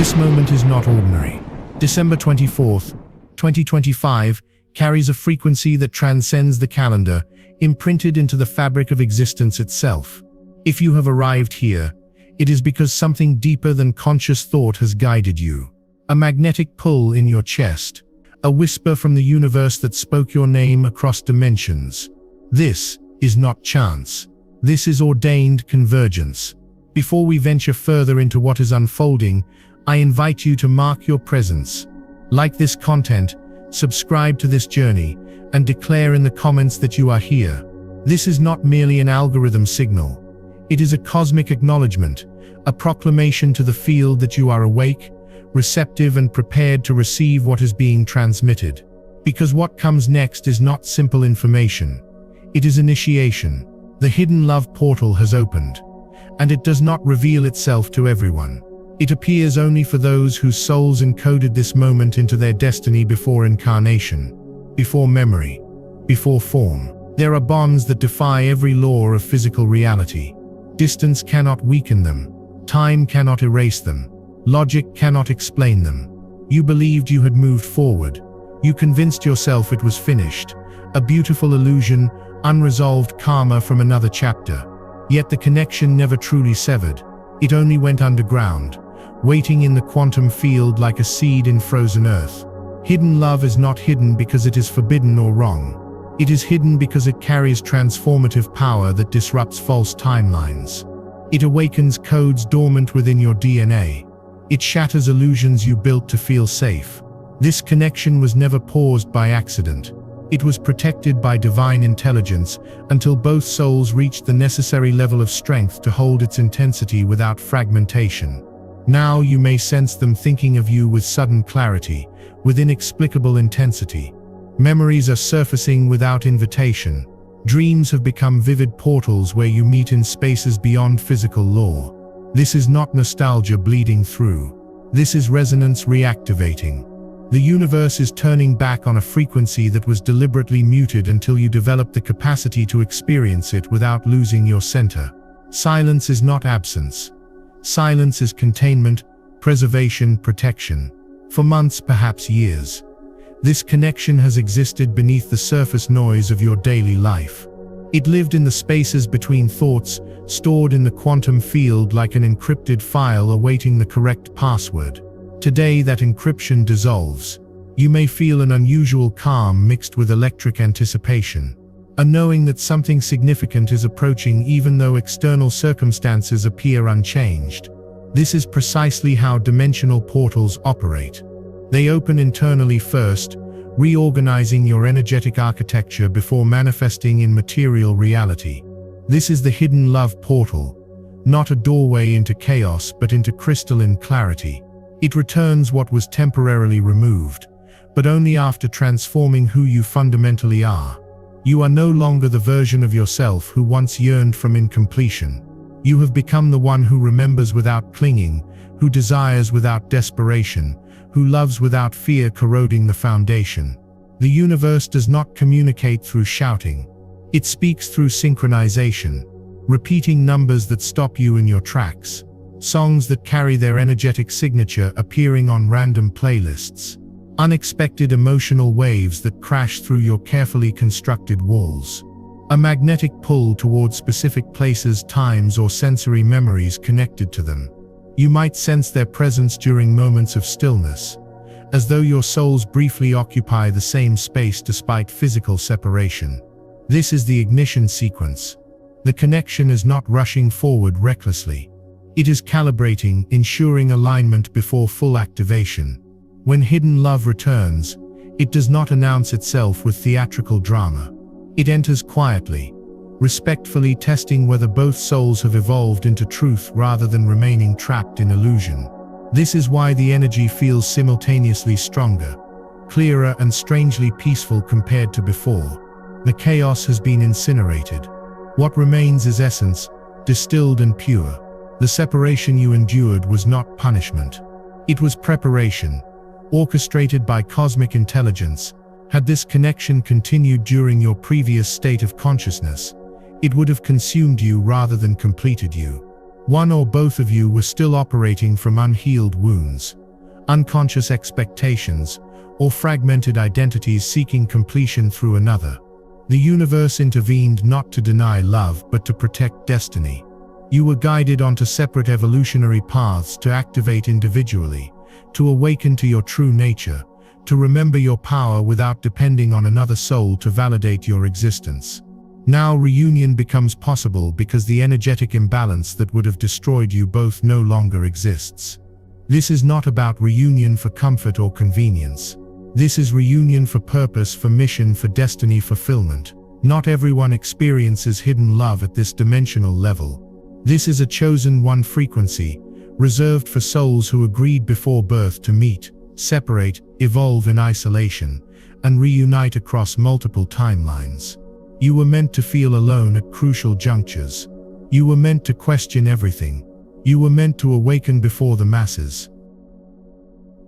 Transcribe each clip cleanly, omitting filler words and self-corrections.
This moment is not ordinary. December 24th, 2025 carries a frequency that transcends the calendar, imprinted into the fabric of existence itself. If you have arrived here, it is because something deeper than conscious thought has guided you. A magnetic pull in your chest, a whisper from the universe that spoke your name across dimensions. This is not chance. This is ordained convergence. Before we venture further into what is unfolding, I invite you to mark your presence. Like this content, subscribe to this journey, and declare in the comments that you are here. This is not merely an algorithm signal. It is a cosmic acknowledgement, a proclamation to the field that you are awake, receptive and prepared to receive what is being transmitted. Because what comes next is not simple information. It is initiation. The hidden love portal has opened, and it does not reveal itself to everyone. It appears only for those whose souls encoded this moment into their destiny before incarnation, before memory, before form. There are bonds that defy every law of physical reality. Distance cannot weaken them. Time cannot erase them. Logic cannot explain them. You believed you had moved forward. You convinced yourself it was finished. A beautiful illusion, unresolved karma from another chapter. Yet the connection never truly severed. It only went underground, waiting in the quantum field like a seed in frozen earth. Hidden love is not hidden because it is forbidden or wrong. It is hidden because it carries transformative power that disrupts false timelines. It awakens codes dormant within your DNA. It shatters illusions you built to feel safe. This connection was never paused by accident. It was protected by divine intelligence until both souls reached the necessary level of strength to hold its intensity without fragmentation. Now you may sense them thinking of you with sudden clarity, with inexplicable intensity. Memories are surfacing without invitation. Dreams have become vivid portals where you meet in spaces beyond physical law. This is not nostalgia bleeding through. This is resonance reactivating. The universe is turning back on a frequency that was deliberately muted until you develop the capacity to experience it without losing your center. Silence is not absence. Silence is containment, preservation, protection. For months, perhaps years, this connection has existed beneath the surface noise of your daily life. It lived in the spaces between thoughts, stored in the quantum field like an encrypted file awaiting the correct password. Today that encryption dissolves. You may feel an unusual calm mixed with electric anticipation. A knowing that something significant is approaching even though external circumstances appear unchanged. This is precisely how dimensional portals operate. They open internally first, reorganizing your energetic architecture before manifesting in material reality. This is the hidden love portal, not a doorway into chaos but into crystalline clarity. It returns what was temporarily removed, but only after transforming who you fundamentally are. You are no longer the version of yourself who once yearned from incompletion. You have become the one who remembers without clinging, who desires without desperation, who loves without fear corroding the foundation. The universe does not communicate through shouting. It speaks through synchronization, repeating numbers that stop you in your tracks. Songs that carry their energetic signature appearing on random playlists. Unexpected emotional waves that crash through your carefully constructed walls. A magnetic pull towards specific places, times, or sensory memories connected to them. You might sense their presence during moments of stillness, as though your souls briefly occupy the same space despite physical separation. This is the ignition sequence. The connection is not rushing forward recklessly. It is calibrating, ensuring alignment before full activation. When hidden love returns, it does not announce itself with theatrical drama. It enters quietly, respectfully testing whether both souls have evolved into truth rather than remaining trapped in illusion. This is why the energy feels simultaneously stronger, clearer, and strangely peaceful compared to before. The chaos has been incinerated. What remains is essence, distilled and pure. The separation you endured was not punishment. It was preparation, orchestrated by cosmic intelligence. Had this connection continued during your previous state of consciousness, it would have consumed you rather than completed you. One or both of you were still operating from unhealed wounds, unconscious expectations, or fragmented identities seeking completion through another. The universe intervened not to deny love, but to protect destiny. You were guided onto separate evolutionary paths to activate individually, to awaken to your true nature, to remember your power without depending on another soul to validate your existence. Now reunion becomes possible because the energetic imbalance that would have destroyed you both no longer exists. This is not about reunion for comfort or convenience. This is reunion for purpose, for mission, for destiny fulfillment. Not everyone experiences hidden love at this dimensional level. This is a chosen one frequency, reserved for souls who agreed before birth to meet, separate, evolve in isolation, and reunite across multiple timelines. You were meant to feel alone at crucial junctures. You were meant to question everything. You were meant to awaken before the masses.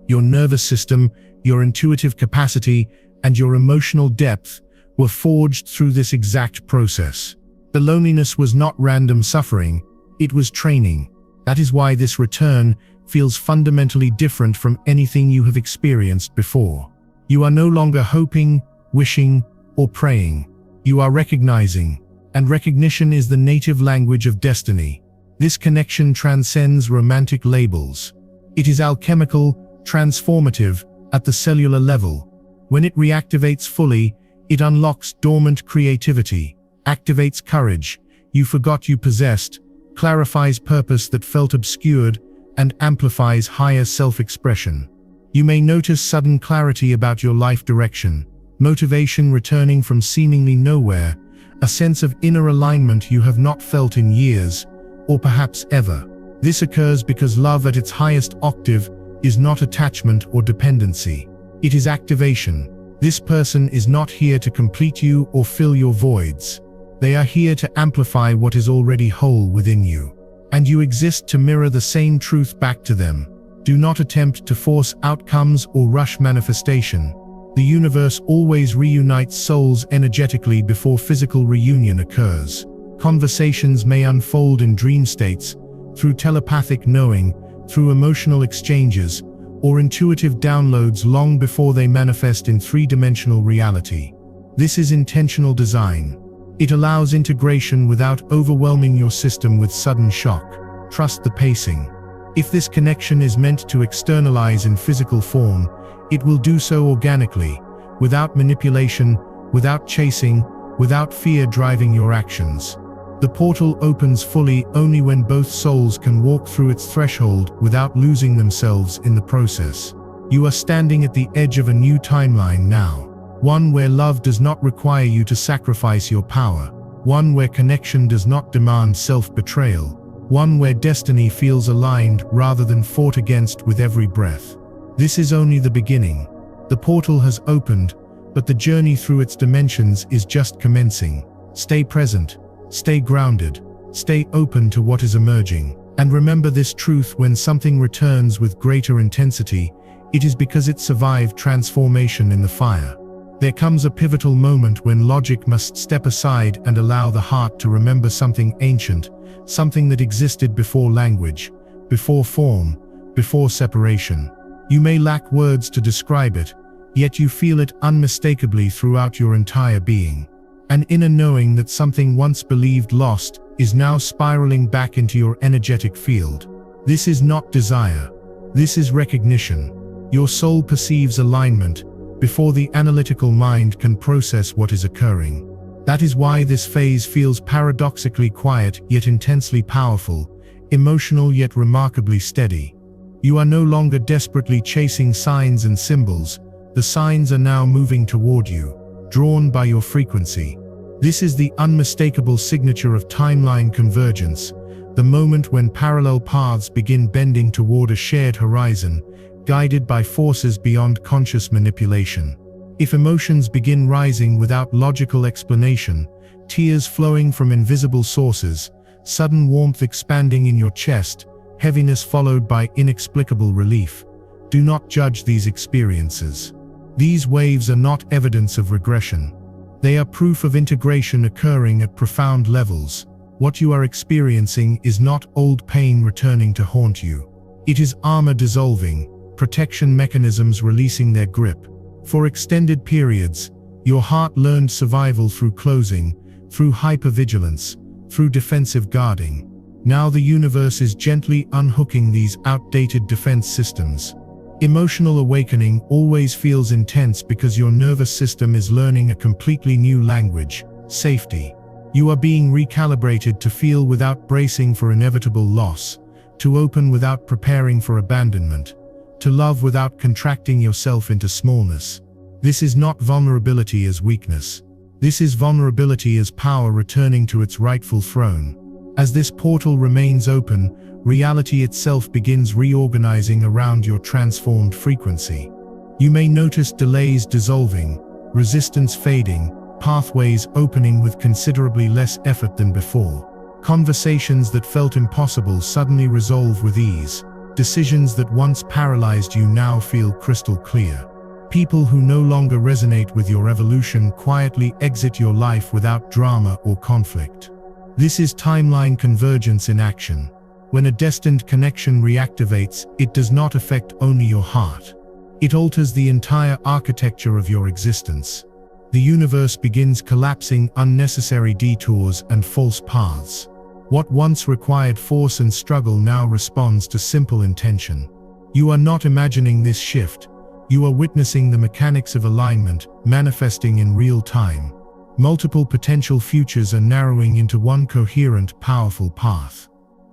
Your nervous system, your intuitive capacity, and your emotional depth were forged through this exact process. The loneliness was not random suffering, it was training. That is why this return feels fundamentally different from anything you have experienced before. You are no longer hoping, wishing, or praying. You are recognizing, and recognition is the native language of destiny. This connection transcends romantic labels. It is alchemical, transformative, at the cellular level. When it reactivates fully, it unlocks dormant creativity, activates courage you forgot you possessed, clarifies purpose that felt obscured, and amplifies higher self-expression. You may notice sudden clarity about your life direction, motivation returning from seemingly nowhere, a sense of inner alignment you have not felt in years, or perhaps ever. This occurs because love at its highest octave is not attachment or dependency. It is activation. This person is not here to complete you or fill your voids. They are here to amplify what is already whole within you. And you exist to mirror the same truth back to them. Do not attempt to force outcomes or rush manifestation. The universe always reunites souls energetically before physical reunion occurs. Conversations may unfold in dream states, through telepathic knowing, through emotional exchanges, or intuitive downloads long before they manifest in three-dimensional reality. This is intentional design. It allows integration without overwhelming your system with sudden shock. Trust the pacing. If this connection is meant to externalize in physical form, it will do so organically, without manipulation, without chasing, without fear driving your actions. The portal opens fully only when both souls can walk through its threshold without losing themselves in the process. You are standing at the edge of a new timeline now. One where love does not require you to sacrifice your power. One where connection does not demand self-betrayal. One where destiny feels aligned rather than fought against with every breath. This is only the beginning. The portal has opened, but the journey through its dimensions is just commencing. Stay present, stay grounded, stay open to what is emerging. And remember this truth: when something returns with greater intensity, it is because it survived transformation in the fire. There comes a pivotal moment when logic must step aside and allow the heart to remember something ancient, something that existed before language, before form, before separation. You may lack words to describe it, yet you feel it unmistakably throughout your entire being. An inner knowing that something once believed lost is now spiraling back into your energetic field. This is not desire. This is recognition. Your soul perceives alignment before the analytical mind can process what is occurring. That is why this phase feels paradoxically quiet yet intensely powerful, emotional yet remarkably steady. You are no longer desperately chasing signs and symbols. The signs are now moving toward you, drawn by your frequency. This is the unmistakable signature of timeline convergence, the moment when parallel paths begin bending toward a shared horizon, guided by forces beyond conscious manipulation. If emotions begin rising without logical explanation, tears flowing from invisible sources, sudden warmth expanding in your chest, heaviness followed by inexplicable relief, do not judge these experiences. These waves are not evidence of regression. They are proof of integration occurring at profound levels. What you are experiencing is not old pain returning to haunt you. It is armor dissolving, protection mechanisms releasing their grip. For extended periods, your heart learned survival through closing, through hypervigilance, through defensive guarding. Now the universe is gently unhooking these outdated defense systems. Emotional awakening always feels intense because your nervous system is learning a completely new language: safety. You are being recalibrated to feel without bracing for inevitable loss, to open without preparing for abandonment, to love without contracting yourself into smallness. This is not vulnerability as weakness. This is vulnerability as power returning to its rightful throne. As this portal remains open, reality itself begins reorganizing around your transformed frequency. You may notice delays dissolving, resistance fading, pathways opening with considerably less effort than before. Conversations that felt impossible suddenly resolve with ease. Decisions that once paralyzed you now feel crystal clear. People who no longer resonate with your evolution quietly exit your life without drama or conflict. This is timeline convergence in action. When a destined connection reactivates, it does not affect only your heart. It alters the entire architecture of your existence. The universe begins collapsing unnecessary detours and false paths. What once required force and struggle now responds to simple intention. You are not imagining this shift. You are witnessing the mechanics of alignment manifesting in real time. Multiple potential futures are narrowing into one coherent, powerful path.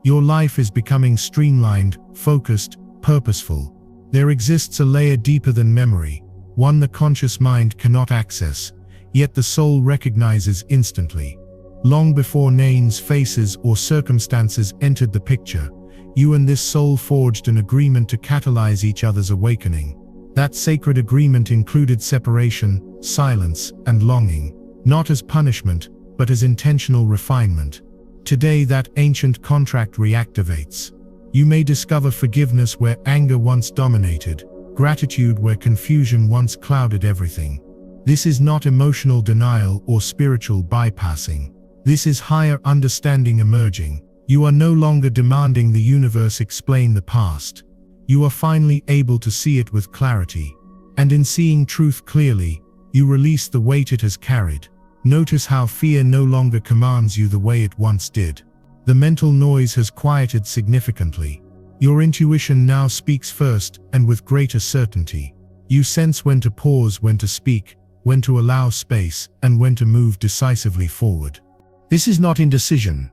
Your life is becoming streamlined, focused, purposeful. There exists a layer deeper than memory, one the conscious mind cannot access, yet the soul recognizes instantly. Long before names, faces, or circumstances entered the picture, you and this soul forged an agreement to catalyze each other's awakening. That sacred agreement included separation, silence, and longing, not as punishment, but as intentional refinement. Today that ancient contract reactivates. You may discover forgiveness where anger once dominated, gratitude where confusion once clouded everything. This is not emotional denial or spiritual bypassing. This is higher understanding emerging. You are no longer demanding the universe explain the past. You are finally able to see it with clarity. And in seeing truth clearly, you release the weight it has carried. Notice how fear no longer commands you the way it once did. The mental noise has quieted significantly. Your intuition now speaks first and with greater certainty. You sense when to pause, when to speak, when to allow space, and when to move decisively forward. This is not indecision.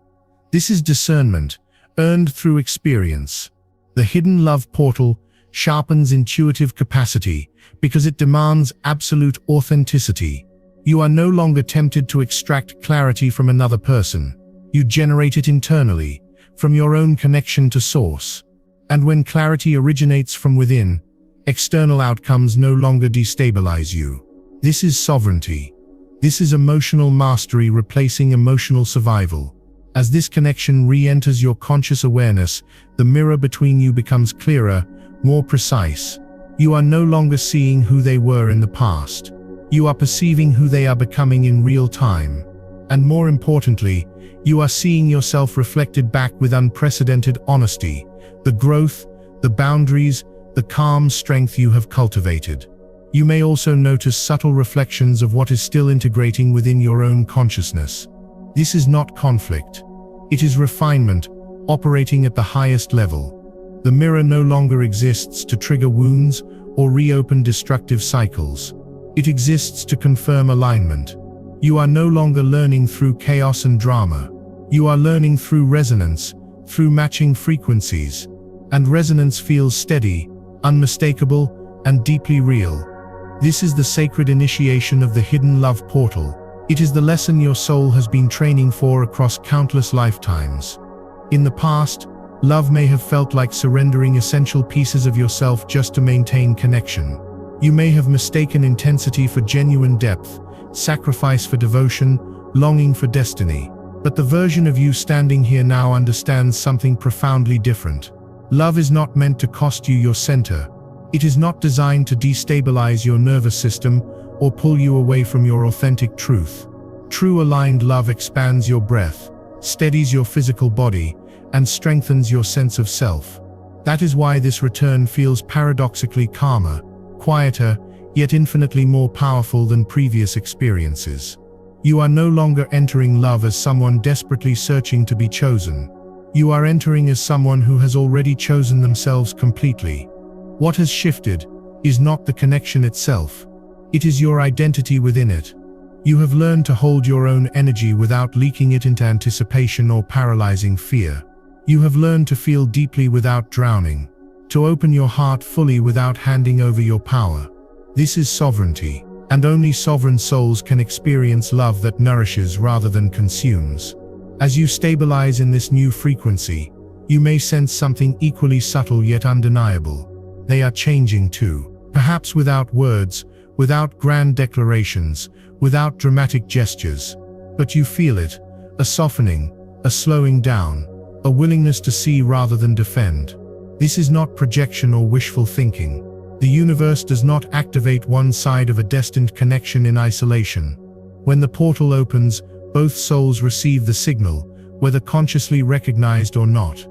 This is discernment, earned through experience. The hidden love portal sharpens intuitive capacity because it demands absolute authenticity. You are no longer tempted to extract clarity from another person. You generate it internally, from your own connection to source. And when clarity originates from within, external outcomes no longer destabilize you. This is sovereignty. This is emotional mastery replacing emotional survival. As this connection re-enters your conscious awareness, the mirror between you becomes clearer, more precise. You are no longer seeing who they were in the past. You are perceiving who they are becoming in real time. And more importantly, you are seeing yourself reflected back with unprecedented honesty, the growth, the boundaries, the calm strength you have cultivated. You may also notice subtle reflections of what is still integrating within your own consciousness. This is not conflict. It is refinement, operating at the highest level. The mirror no longer exists to trigger wounds or reopen destructive cycles. It exists to confirm alignment. You are no longer learning through chaos and drama. You are learning through resonance, through matching frequencies. And resonance feels steady, unmistakable, and deeply real. This is the sacred initiation of the hidden love portal. It is the lesson your soul has been training for across countless lifetimes. In the past, love may have felt like surrendering essential pieces of yourself just to maintain connection. You may have mistaken intensity for genuine depth, sacrifice for devotion, longing for destiny. But the version of you standing here now understands something profoundly different. Love is not meant to cost you your center. It is not designed to destabilize your nervous system or pull you away from your authentic truth. True aligned love expands your breath, steadies your physical body, and strengthens your sense of self. That is why this return feels paradoxically calmer, quieter, yet infinitely more powerful than previous experiences. You are no longer entering love as someone desperately searching to be chosen. You are entering as someone who has already chosen themselves completely. What has shifted is not the connection itself. It is your identity within it. You have learned to hold your own energy without leaking it into anticipation or paralyzing fear. You have learned to feel deeply without drowning, to open your heart fully without handing over your power. This is sovereignty, and only sovereign souls can experience love that nourishes rather than consumes. As you stabilize in this new frequency, you may sense something equally subtle yet undeniable. They are changing too, perhaps without words, without grand declarations, without dramatic gestures. But you feel it, a softening, a slowing down, a willingness to see rather than defend. This is not projection or wishful thinking. The universe does not activate one side of a destined connection in isolation. When the portal opens, both souls receive the signal, whether consciously recognized or not.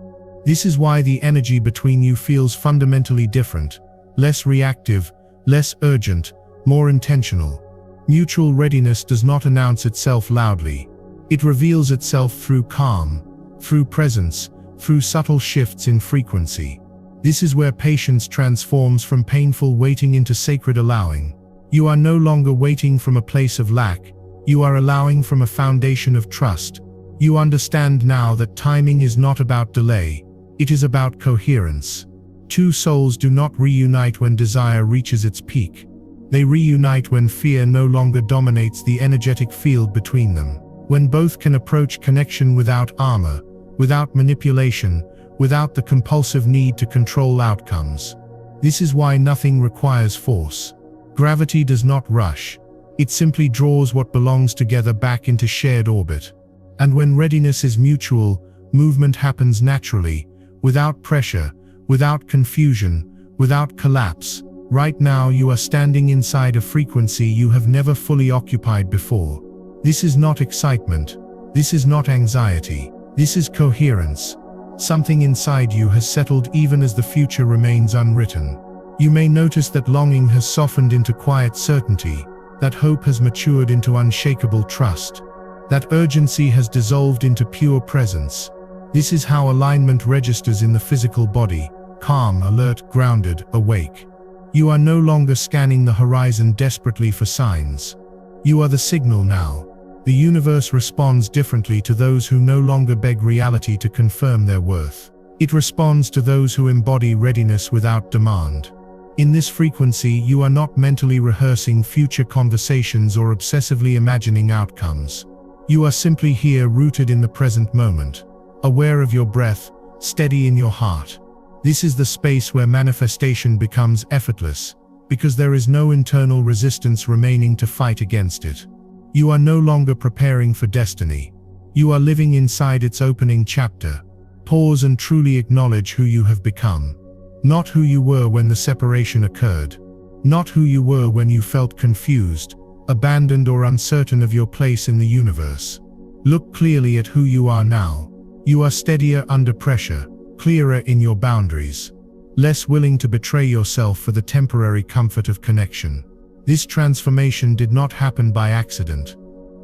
This is why the energy between you feels fundamentally different, less reactive, less urgent, more intentional. Mutual readiness does not announce itself loudly. It reveals itself through calm, through presence, through subtle shifts in frequency. This is where patience transforms from painful waiting into sacred allowing. You are no longer waiting from a place of lack. You are allowing from a foundation of trust. You understand now that timing is not about delay. It is about coherence. Two souls do not reunite when desire reaches its peak. They reunite when fear no longer dominates the energetic field between them. When both can approach connection without armor, without manipulation, without the compulsive need to control outcomes. This is why nothing requires force. Gravity does not rush. It simply draws what belongs together back into shared orbit. And when readiness is mutual, movement happens naturally, without pressure, without confusion, without collapse. Right now you are standing inside a frequency you have never fully occupied before. This is not excitement. This is not anxiety. This is coherence. Something inside you has settled even as the future remains unwritten. You may notice that longing has softened into quiet certainty, that hope has matured into unshakable trust, that urgency has dissolved into pure presence. This is how alignment registers in the physical body, calm, alert, grounded, awake. You are no longer scanning the horizon desperately for signs. You are the signal now. The universe responds differently to those who no longer beg reality to confirm their worth. It responds to those who embody readiness without demand. In this frequency, you are not mentally rehearsing future conversations or obsessively imagining outcomes. You are simply here, rooted in the present moment, aware of your breath, steady in your heart. This is the space where manifestation becomes effortless, because there is no internal resistance remaining to fight against it. You are no longer preparing for destiny. You are living inside its opening chapter. Pause and truly acknowledge who you have become. Not who you were when the separation occurred. Not who you were when you felt confused, abandoned, or uncertain of your place in the universe. Look clearly at who you are now. You are steadier under pressure, clearer in your boundaries, less willing to betray yourself for the temporary comfort of connection. This transformation did not happen by accident.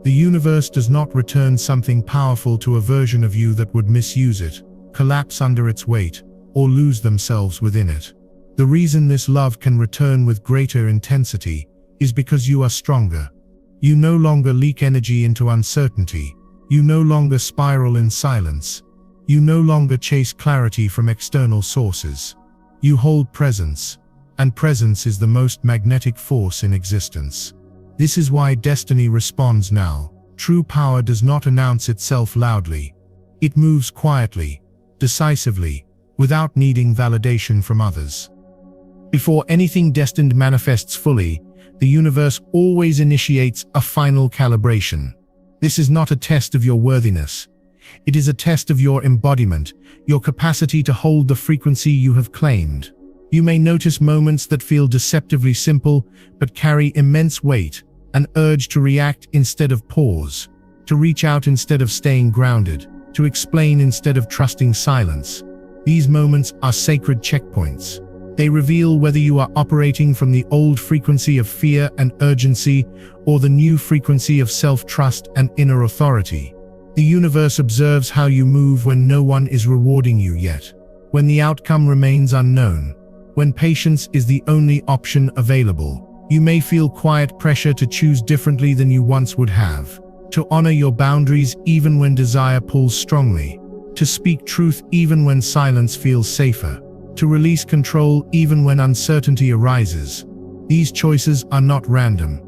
The universe does not return something powerful to a version of you that would misuse it, collapse under its weight, or lose themselves within it. The reason this love can return with greater intensity is because you are stronger. You no longer leak energy into uncertainty. You no longer spiral in silence. You no longer chase clarity from external sources. You hold presence, and presence is the most magnetic force in existence. This is why destiny responds now. True power does not announce itself loudly. It moves quietly, decisively, without needing validation from others. Before anything destined manifests fully, the universe always initiates a final calibration. This is not a test of your worthiness. It is a test of your embodiment, your capacity to hold the frequency you have claimed. You may notice moments that feel deceptively simple, but carry immense weight, an urge to react instead of pause, to reach out instead of staying grounded. to explain instead of trusting silence. These moments are sacred checkpoints. They reveal whether you are operating from the old frequency of fear and urgency or the new frequency of self-trust and inner authority. The universe observes how you move when no one is rewarding you yet, when the outcome remains unknown, when patience is the only option available. You may feel quiet pressure to choose differently than you once would have, to honor your boundaries even when desire pulls strongly, to speak truth even when silence feels safer, to release control even when uncertainty arises. These choices are not random.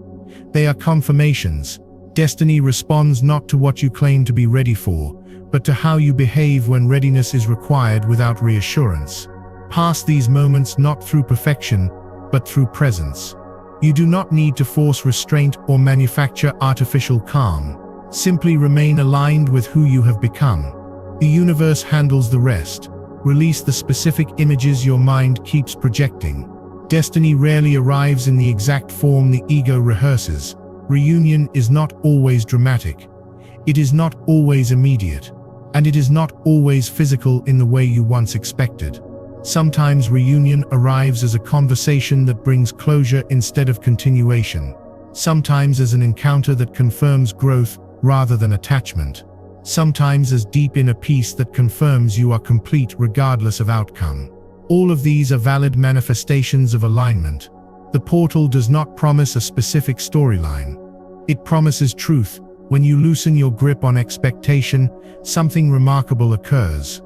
They are confirmations. Destiny responds not to what you claim to be ready for, but to how you behave when readiness is required without reassurance. Pass these moments not through perfection, but through presence. You do not need to force restraint or manufacture artificial calm. Simply remain aligned with who you have become. The universe handles the rest. Release the specific images your mind keeps projecting. Destiny rarely arrives in the exact form the ego rehearses. Reunion is not always dramatic. It is not always immediate. And it is not always physical in the way you once expected. Sometimes reunion arrives as a conversation that brings closure instead of continuation. Sometimes as an encounter that confirms growth rather than attachment. Sometimes as deep inner peace that confirms you are complete regardless of outcome. All of these are valid manifestations of alignment. The portal does not promise a specific storyline. It promises truth. When you loosen your grip on expectation, something remarkable occurs.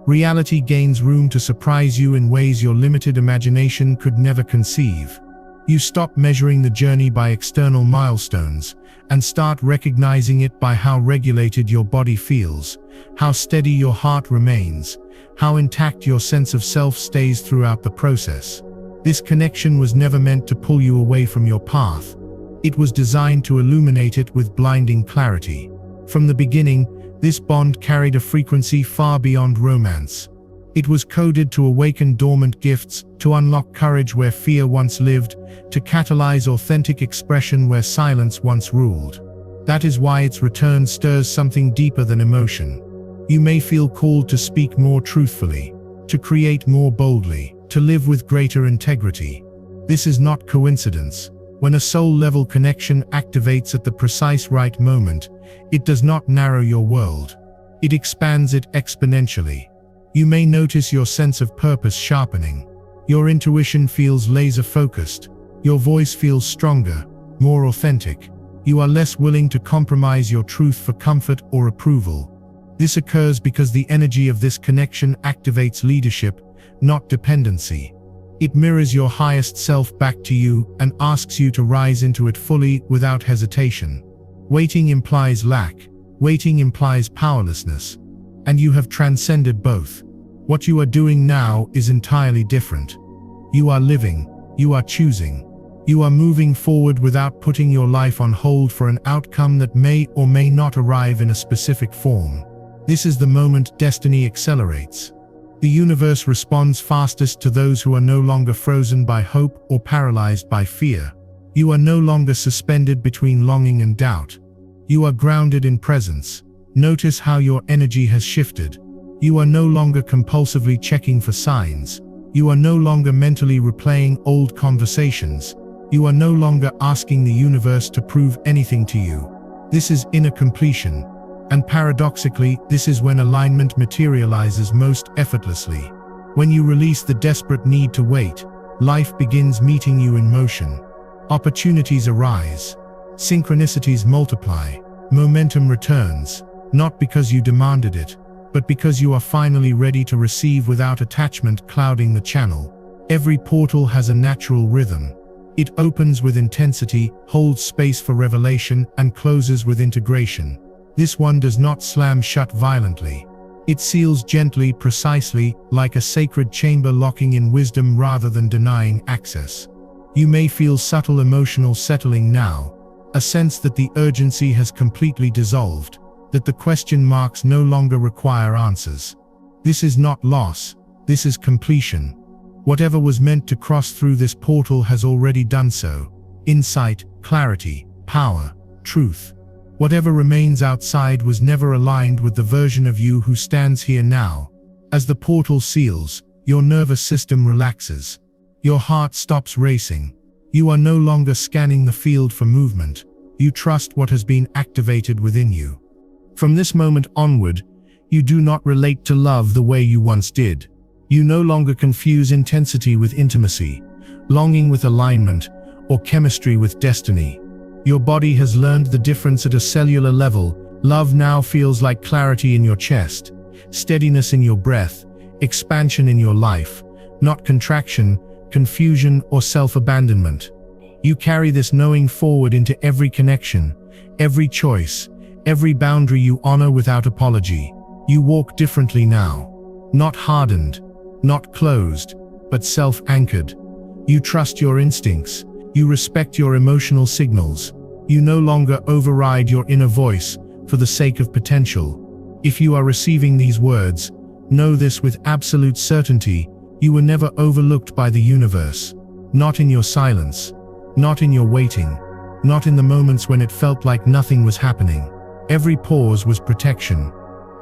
Reality gains room to surprise you in ways your limited imagination could never conceive. You stop measuring the journey by external milestones and start recognizing it by how regulated your body feels, how steady your heart remains, how intact your sense of self stays throughout the process. This connection was never meant to pull you away from your path. It was designed to illuminate it with blinding clarity. From the beginning, this bond carried a frequency far beyond romance. It was coded to awaken dormant gifts, to unlock courage where fear once lived, to catalyze authentic expression where silence once ruled. That is why its return stirs something deeper than emotion. You may feel called to speak more truthfully, to create more boldly, to live with greater integrity. This is not coincidence. When a soul-level connection activates at the precise right moment, it does not narrow your world. It expands it exponentially. You may notice your sense of purpose sharpening. Your intuition feels laser-focused. Your voice feels stronger, more authentic. You are less willing to compromise your truth for comfort or approval. This occurs because the energy of this connection activates leadership, not dependency. It mirrors your highest self back to you and asks you to rise into it fully without hesitation. Waiting implies lack. Waiting implies powerlessness. And you have transcended both. What you are doing now is entirely different. You are living. You are choosing. You are moving forward without putting your life on hold for an outcome that may or may not arrive in a specific form. This is the moment destiny accelerates. The universe responds fastest to those who are no longer frozen by hope or paralyzed by fear. You are no longer suspended between longing and doubt. You are grounded in presence. Notice how your energy has shifted. You are no longer compulsively checking for signs. You are no longer mentally replaying old conversations. You are no longer asking the universe to prove anything to you. This is inner completion. And paradoxically, this is when alignment materializes most effortlessly. When you release the desperate need to wait, life begins meeting you in motion. Opportunities arise. Synchronicities multiply. Momentum returns. Not because you demanded it, but because you are finally ready to receive without attachment clouding the channel. Every portal has a natural rhythm. It opens with intensity, holds space for revelation, and closes with integration. This one does not slam shut violently. It seals gently, precisely, like a sacred chamber locking in wisdom rather than denying access. You may feel subtle emotional settling now, a sense that the urgency has completely dissolved, that the question marks no longer require answers. This is not loss, this is completion. Whatever was meant to cross through this portal has already done so. Insight, clarity, power, truth. Whatever remains outside was never aligned with the version of you who stands here now. As the portal seals, your nervous system relaxes. Your heart stops racing. You are no longer scanning the field for movement. You trust what has been activated within you. From this moment onward, you do not relate to love the way you once did. You no longer confuse intensity with intimacy, longing with alignment, or chemistry with destiny. Your body has learned the difference at a cellular level. Love now feels like clarity in your chest, steadiness in your breath, expansion in your life, not contraction, confusion, or self-abandonment. You carry this knowing forward into every connection, every choice, every boundary you honor without apology. You walk differently now. Not hardened, not closed, but self-anchored. You trust your instincts. You respect your emotional signals. You no longer override your inner voice for the sake of potential. If you are receiving these words, know this with absolute certainty: you were never overlooked by the universe. Not in your silence, not in your waiting, not in the moments when it felt like nothing was happening. Every pause was protection.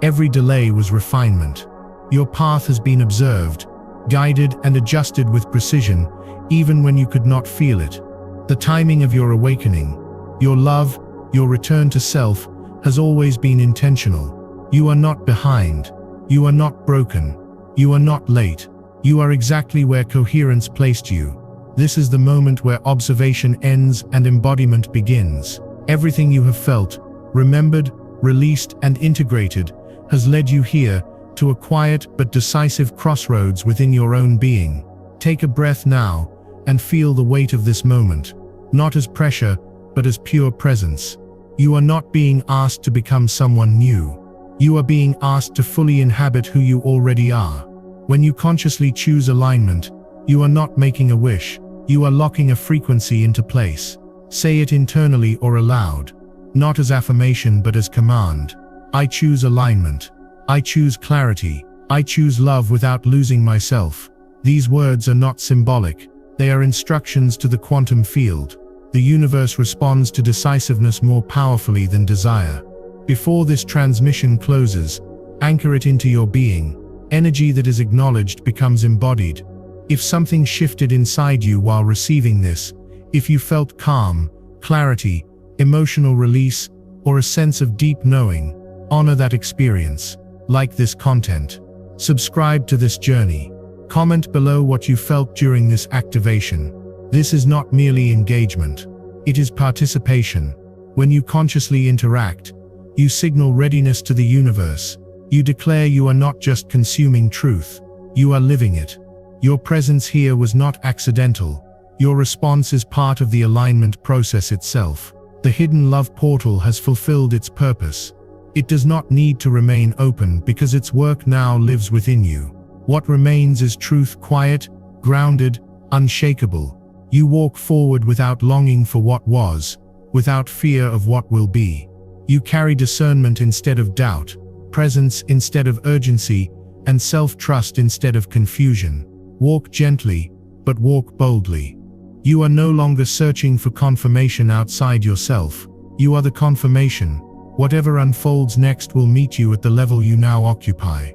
Every delay was refinement. Your path has been observed, guided and adjusted with precision, even when you could not feel it. The timing of your awakening, your love, your return to self, has always been intentional. You are not behind. You are not broken. You are not late. You are exactly where coherence placed you. This is the moment where observation ends and embodiment begins. Everything you have felt, remembered, released, and integrated has led you here, to a quiet but decisive crossroads within your own being. Take a breath now and feel the weight of this moment, not as pressure, but as pure presence. You are not being asked to become someone new. You are being asked to fully inhabit who you already are. When you consciously choose alignment, you are not making a wish. You are locking a frequency into place. Say it internally or aloud, not as affirmation but as command. I choose alignment. I choose clarity. I choose love without losing myself. These words are not symbolic. They are instructions to the quantum field. The universe responds to decisiveness more powerfully than desire. Before this transmission closes, anchor it into your being. Energy that is acknowledged becomes embodied. If something shifted inside you while receiving this, if you felt calm, clarity, emotional release, or a sense of deep knowing, honor that experience. Like this content. Subscribe to this journey. Comment below what you felt during this activation. This is not merely engagement. It is participation. When you consciously interact, you signal readiness to the universe. You declare you are not just consuming truth, you are living it. Your presence here was not accidental. Your response is part of the alignment process itself. The hidden love portal has fulfilled its purpose. It does not need to remain open because its work now lives within you. What remains is truth, quiet, grounded, unshakable. You walk forward without longing for what was, without fear of what will be. You carry discernment instead of doubt, presence instead of urgency, and self-trust instead of confusion. Walk gently, but walk boldly. You are no longer searching for confirmation outside yourself. You are the confirmation. Whatever unfolds next will meet you at the level you now occupy.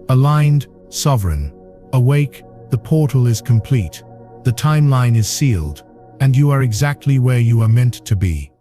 Aligned, sovereign, awake, the portal is complete. The timeline is sealed, and you are exactly where you are meant to be.